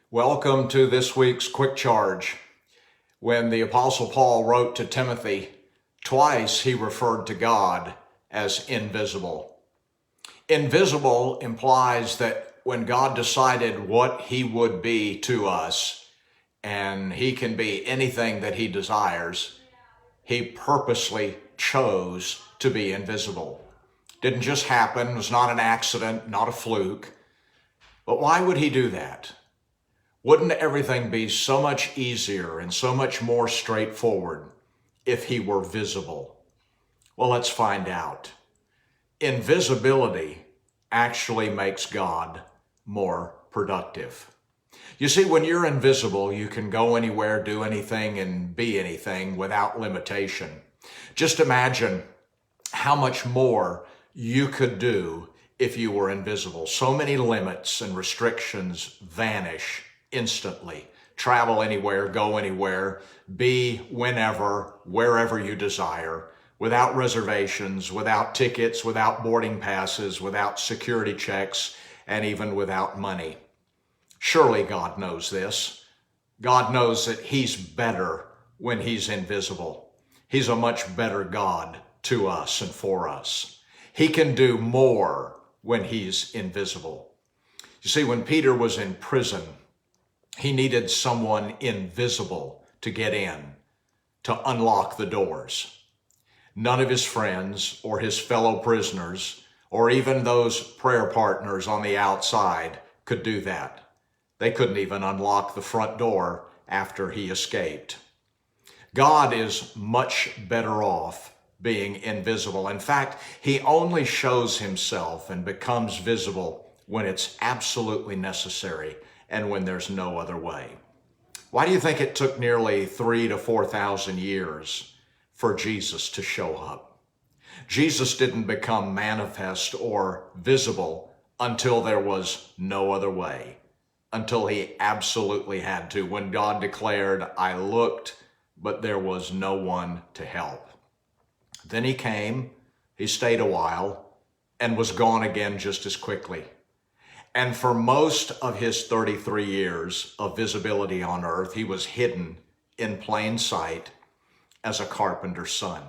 Welcome to this week's Quick Charge. When the Apostle Paul wrote to Timothy, twice he referred to God as invisible. Invisible implies that when God decided what he would be to us, and he can be anything that he desires, he purposely chose to be invisible. Didn't just happen, was not an accident, not a fluke. But why would he do that? Wouldn't everything be so much easier and so much more straightforward if he were visible? Well, let's find out. Invisibility actually makes God more productive. You see, when you're invisible, you can go anywhere, do anything, and be anything without limitation. Just imagine how much more you could do if you were invisible. So many limits and restrictions vanish instantly. Travel anywhere, go anywhere, be whenever, wherever you desire, without reservations, without tickets, without boarding passes, without security checks, and even without money. Surely God knows this. God knows that he's better when he's invisible. He's a much better God to us and for us. He can do more when he's invisible. You see, when Peter was in prison, he needed someone invisible to get in, to unlock the doors. None of his friends or his fellow prisoners or even those prayer partners on the outside could do that. They couldn't even unlock the front door after he escaped. God is much better off being invisible. In fact, he only shows himself and becomes visible when it's absolutely necessary and when there's no other way. Why do you think it took nearly 3,000 to 4,000 years for Jesus to show up? Jesus didn't become manifest or visible until there was no other way, until he absolutely had to, when God declared, "I looked, but there was no one to help." Then he came, he stayed a while, and was gone again just as quickly. And for most of his 33 years of visibility on earth, he was hidden in plain sight as a carpenter's son.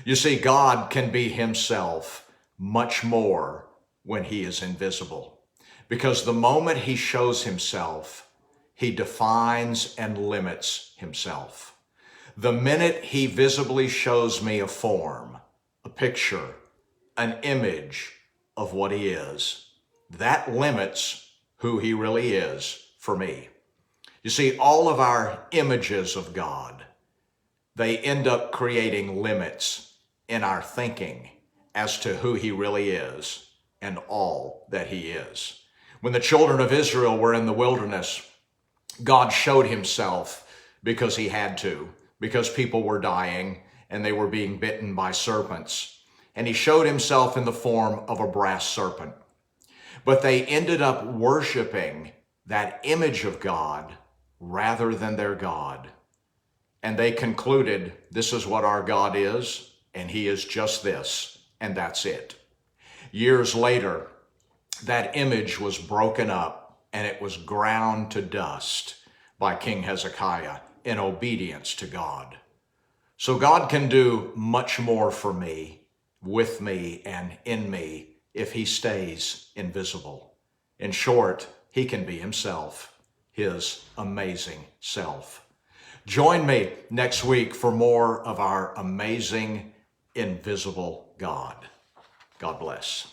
You see, God can be himself much more when he is invisible, because the moment he shows himself, he defines and limits himself. The minute he visibly shows me a form, a picture, an image of what he is, that limits who he really is for me. You see, all of our images of God, they end up creating limits in our thinking as to who he really is and all that he is. When the children of Israel were in the wilderness, God showed himself because he had to, because people were dying and they were being bitten by serpents. And he showed himself in the form of a brass serpent. But they ended up worshiping that image of God rather than their God. And they concluded, this is what our God is, and he is just this, and that's it. Years later, that image was broken up and it was ground to dust by King Hezekiah in obedience to God. So God can do much more for me, with me, and in me if he stays invisible. In short, he can be himself, his amazing self. Join me next week for more of our amazing, invisible God. God bless.